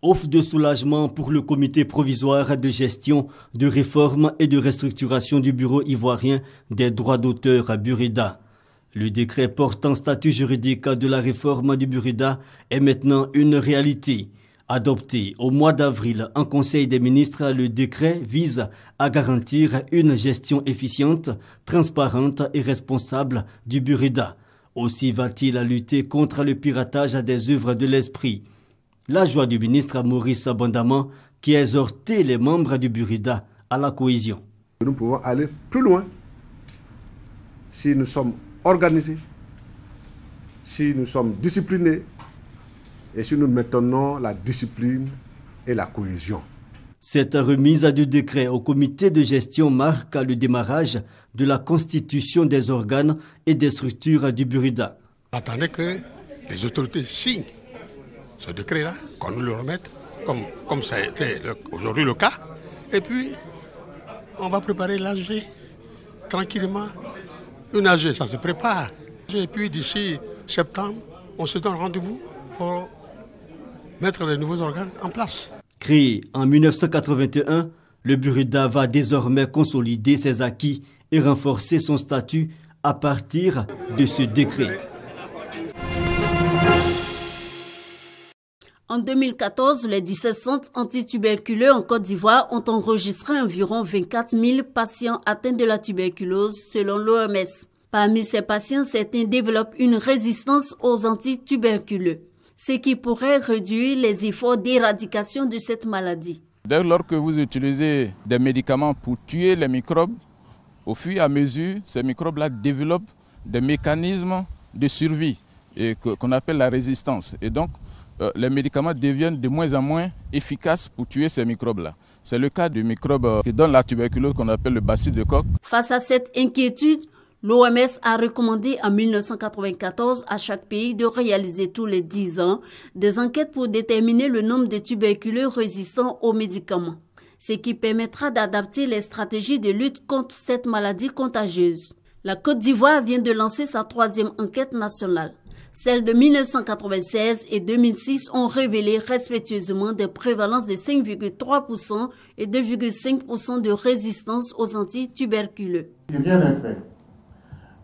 Offre de soulagement pour le comité provisoire de gestion, de réforme et de restructuration du bureau ivoirien des droits d'auteur à Burida. Le décret portant statut juridique de la réforme du Burida est maintenant une réalité. Adopté au mois d'avril en Conseil des ministres, le décret vise à garantir une gestion efficiente, transparente et responsable du Burida. Aussi va-t-il lutter contre le piratage des œuvres de l'esprit. La joie du ministre Maurice Abondaman qui a exhorté les membres du Burida à la cohésion. Nous pouvons aller plus loin si nous sommes organisés, si nous sommes disciplinés et si nous maintenons la discipline et la cohésion. Cette remise du décret au comité de gestion marque le démarrage de la constitution des organes et des structures du Burida. On attendait que les autorités signent ce décret-là, qu'on nous le remette, comme ça a été aujourd'hui le cas. Et puis, on va préparer l'AG tranquillement. Une AG, ça se prépare. Et puis, d'ici septembre, on se donne rendez-vous pour mettre les nouveaux organes en place. Créé en 1981, le Burida va désormais consolider ses acquis et renforcer son statut à partir de ce décret. En 2014, les 17 centres antituberculeux en Côte d'Ivoire ont enregistré environ 24 000 patients atteints de la tuberculose, selon l'OMS. Parmi ces patients, certains développent une résistance aux antituberculeux, ce qui pourrait réduire les efforts d'éradication de cette maladie. Dès lors que vous utilisez des médicaments pour tuer les microbes, au fur et à mesure, ces microbes-là développent des mécanismes de survie qu'on appelle la résistance. Et donc, les médicaments deviennent de moins en moins efficaces pour tuer ces microbes-là. C'est le cas du microbe qui donne la tuberculose qu'on appelle le bacille de Koch. Face à cette inquiétude, l'OMS a recommandé en 1994 à chaque pays de réaliser tous les 10 ans des enquêtes pour déterminer le nombre de tuberculeux résistants aux médicaments, ce qui permettra d'adapter les stratégies de lutte contre cette maladie contagieuse. La Côte d'Ivoire vient de lancer sa 3e enquête nationale. Celles de 1996 et 2006 ont révélé respectueusement des prévalences de 5,3% et 2,5% de résistance aux antituberculeux. Si rien n'est fait,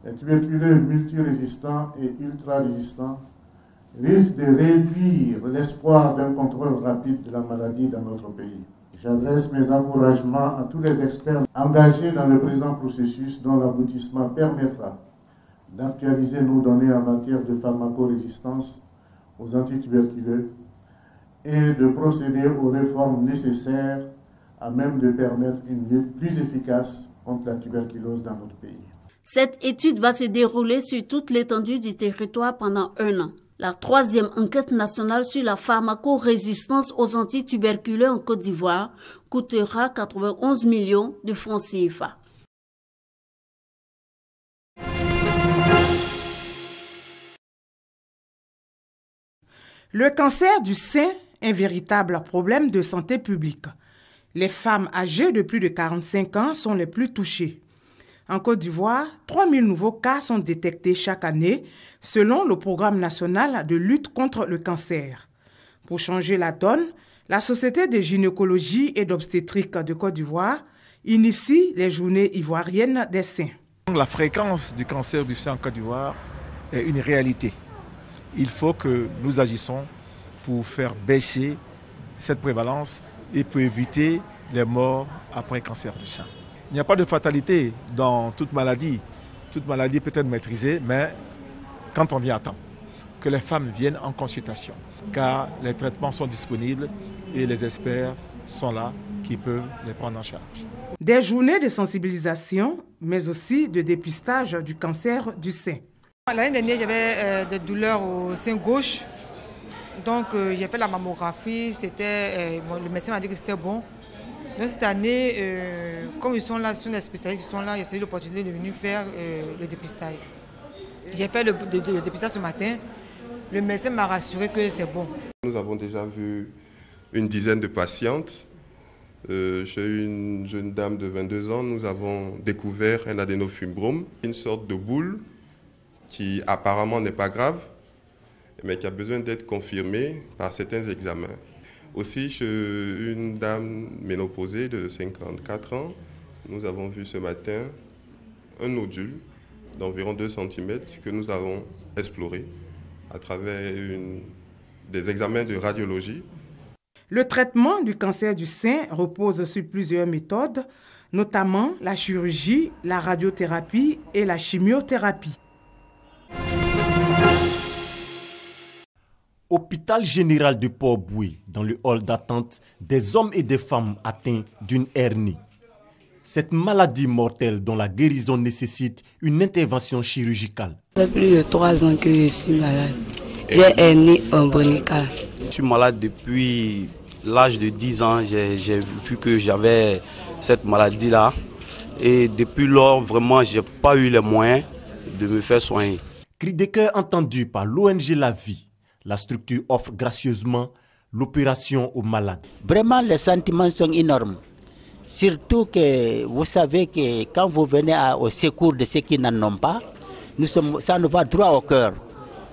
les tuberculeux multirésistants et ultra-résistants risquent de réduire l'espoir d'un contrôle rapide de la maladie dans notre pays. J'adresse mes encouragements à tous les experts engagés dans le présent processus dont l'aboutissement permettra d'actualiser nos données en matière de pharmacorésistance aux antituberculeux et de procéder aux réformes nécessaires à même de permettre une lutte plus efficace contre la tuberculose dans notre pays. Cette étude va se dérouler sur toute l'étendue du territoire pendant 1 an. La 3e enquête nationale sur la pharmacorésistance aux antituberculeux en Côte d'Ivoire coûtera 91 millions de francs CFA. Le cancer du sein est un véritable problème de santé publique. Les femmes âgées de plus de 45 ans sont les plus touchées. En Côte d'Ivoire, 3 000 nouveaux cas sont détectés chaque année selon le programme national de lutte contre le cancer. Pour changer la donne, la Société de gynécologie et d'obstétrique de Côte d'Ivoire initie les journées ivoiriennes des seins. La fréquence du cancer du sein en Côte d'Ivoire est une réalité. Il faut que nous agissions pour faire baisser cette prévalence et pour éviter les morts après cancer du sein. Il n'y a pas de fatalité dans toute maladie. Toute maladie peut être maîtrisée, mais quand on vient à temps, que les femmes viennent en consultation, car les traitements sont disponibles et les experts sont là qui peuvent les prendre en charge. Des journées de sensibilisation, mais aussi de dépistage du cancer du sein. L'année dernière, j'avais des douleurs au sein gauche. Donc, j'ai fait la mammographie. Le médecin m'a dit que c'était bon. Donc, cette année, comme ils sont là, ce sont les spécialistes qui sont là, j'ai essayé l'opportunité de venir faire le dépistage. J'ai fait le dépistage ce matin. Le médecin m'a rassuré que c'est bon. Nous avons déjà vu une dizaine de patientes. Chez une jeune dame de 22 ans, nous avons découvert un adénofibrome, une sorte de boule qui apparemment n'est pas grave, mais qui a besoin d'être confirmée par certains examens. Aussi, chez une dame ménopausée de 54 ans, nous avons vu ce matin un nodule d'environ 2 cm que nous avons exploré à travers des examens de radiologie. Le traitement du cancer du sein repose sur plusieurs méthodes, notamment la chirurgie, la radiothérapie et la chimiothérapie. Hôpital général de Port-Boué, dans le hall d'attente, des hommes et des femmes atteints d'une hernie. Cette maladie mortelle dont la guérison nécessite une intervention chirurgicale. Ça fait plus de 3 ans que je suis malade. J'ai hernie ombilicale. Je suis malade depuis l'âge de 10 ans. J'ai vu que j'avais cette maladie-là. Et depuis lors, vraiment, je n'ai pas eu les moyens de me faire soigner. Cri de cœur entendu par l'ONG La Vie. La structure offre gracieusement l'opération aux malades. Vraiment, les sentiments sont énormes. Surtout que vous savez que quand vous venez au secours de ceux qui n'en ont pas, ça nous va droit au cœur.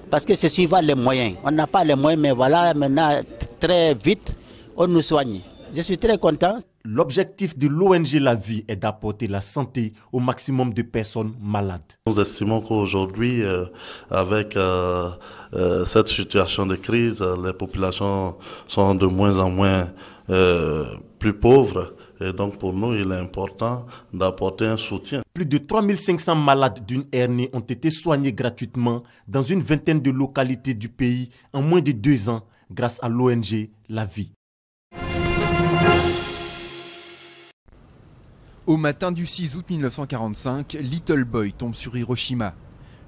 Parce que c'est suivant les moyens. On n'a pas les moyens, mais voilà, maintenant, très vite, on nous soigne. Je suis très content. L'objectif de l'ONG La Vie est d'apporter la santé au maximum de personnes malades. Nous estimons qu'aujourd'hui, avec cette situation de crise, les populations sont de moins en moins plus pauvres. Et donc pour nous, il est important d'apporter un soutien. Plus de 3500 malades d'une hernie ont été soignés gratuitement dans une vingtaine de localités du pays en moins de 2 ans grâce à l'ONG La Vie. Au matin du 6 août 1945, Little Boy tombe sur Hiroshima.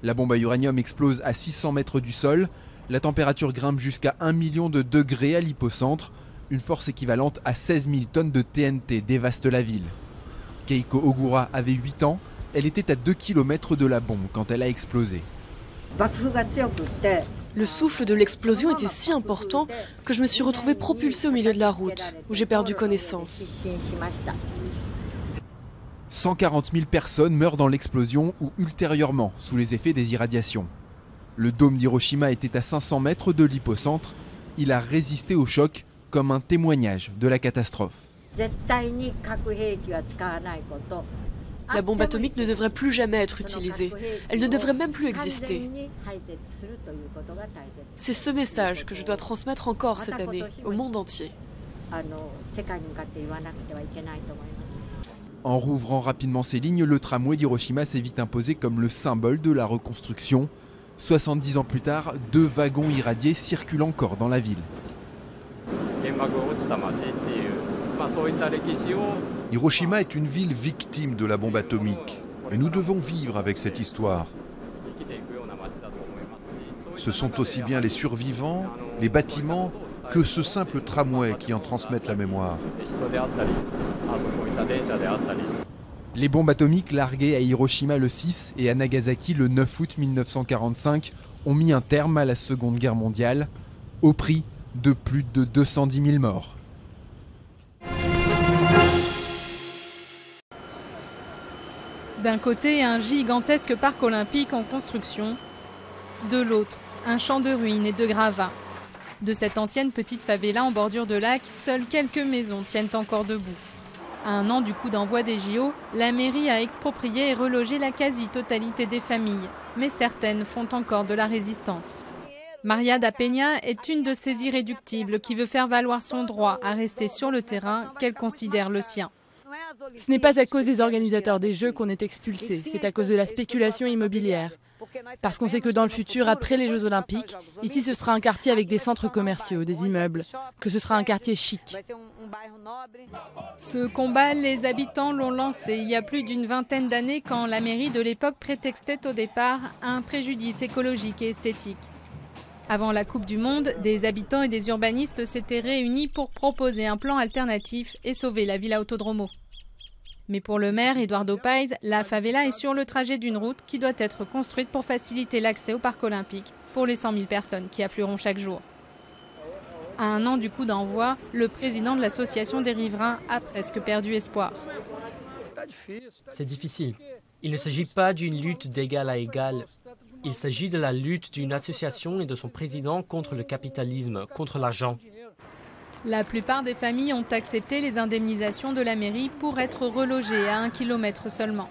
La bombe à uranium explose à 600 mètres du sol. La température grimpe jusqu'à 1 million de degrés à l'hypocentre. Une force équivalente à 16 000 tonnes de TNT dévaste la ville. Keiko Ogura avait 8 ans. Elle était à 2 km de la bombe quand elle a explosé. Le souffle de l'explosion était si important que je me suis retrouvée propulsée au milieu de la route, où j'ai perdu connaissance. 140 000 personnes meurent dans l'explosion ou ultérieurement sous les effets des irradiations. Le dôme d'Hiroshima était à 500 mètres de l'hypocentre. Il a résisté au choc comme un témoignage de la catastrophe. La bombe atomique ne devrait plus jamais être utilisée. Elle ne devrait même plus exister. C'est ce message que je dois transmettre encore cette année au monde entier. En rouvrant rapidement ses lignes, le tramway d'Hiroshima s'est vite imposé comme le symbole de la reconstruction. 70 ans plus tard, 2 wagons irradiés circulent encore dans la ville. Hiroshima est une ville victime de la bombe atomique et nous devons vivre avec cette histoire. Ce sont aussi bien les survivants, les bâtiments, que ce simple tramway qui en transmettent la mémoire. Les bombes atomiques larguées à Hiroshima le 6 et à Nagasaki le 9 août 1945 ont mis un terme à la Seconde Guerre mondiale, au prix de plus de 210 000 morts. D'un côté, un gigantesque parc olympique en construction. De l'autre, un champ de ruines et de gravats. De cette ancienne petite favela en bordure de lac, seules quelques maisons tiennent encore debout. À 1 an du coup d'envoi des JO, la mairie a exproprié et relogé la quasi-totalité des familles, mais certaines font encore de la résistance. Maria da Peña est une de ces irréductibles qui veut faire valoir son droit à rester sur le terrain qu'elle considère le sien. Ce n'est pas à cause des organisateurs des Jeux qu'on est expulsé, c'est à cause de la spéculation immobilière. Parce qu'on sait que dans le futur, après les Jeux Olympiques, ici ce sera un quartier avec des centres commerciaux, des immeubles, que ce sera un quartier chic. Ce combat, les habitants l'ont lancé il y a plus d'une vingtaine d'années quand la mairie de l'époque prétextait au départ un préjudice écologique et esthétique. Avant la Coupe du Monde, des habitants et des urbanistes s'étaient réunis pour proposer un plan alternatif et sauver la Villa Autodromo. Mais pour le maire, Eduardo Paes, la favela est sur le trajet d'une route qui doit être construite pour faciliter l'accès au parc olympique pour les 100 000 personnes qui afflueront chaque jour. À 1 an du coup d'envoi, le président de l'association des riverains a presque perdu espoir. C'est difficile. Il ne s'agit pas d'une lutte d'égal à égal. Il s'agit de la lutte d'une association et de son président contre le capitalisme, contre l'argent. La plupart des familles ont accepté les indemnisations de la mairie pour être relogées à 1 km seulement.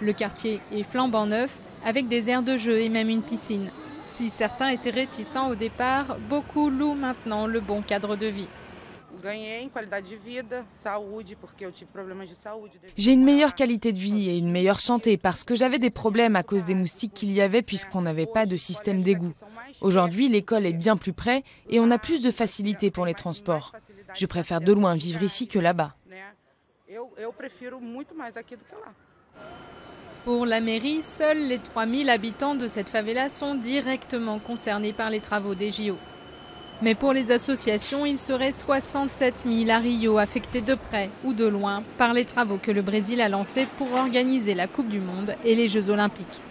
Le quartier est flambant neuf, avec des aires de jeu et même une piscine. Si certains étaient réticents au départ, beaucoup louent maintenant le bon cadre de vie. J'ai une meilleure qualité de vie et une meilleure santé parce que j'avais des problèmes à cause des moustiques qu'il y avait puisqu'on n'avait pas de système d'égout. Aujourd'hui, l'école est bien plus près et on a plus de facilité pour les transports. Je préfère de loin vivre ici que là-bas. Pour la mairie, seuls les 3000 habitants de cette favela sont directement concernés par les travaux des JO. Mais pour les associations, il serait 67 000 à Rio affectés de près ou de loin par les travaux que le Brésil a lancés pour organiser la Coupe du Monde et les Jeux Olympiques.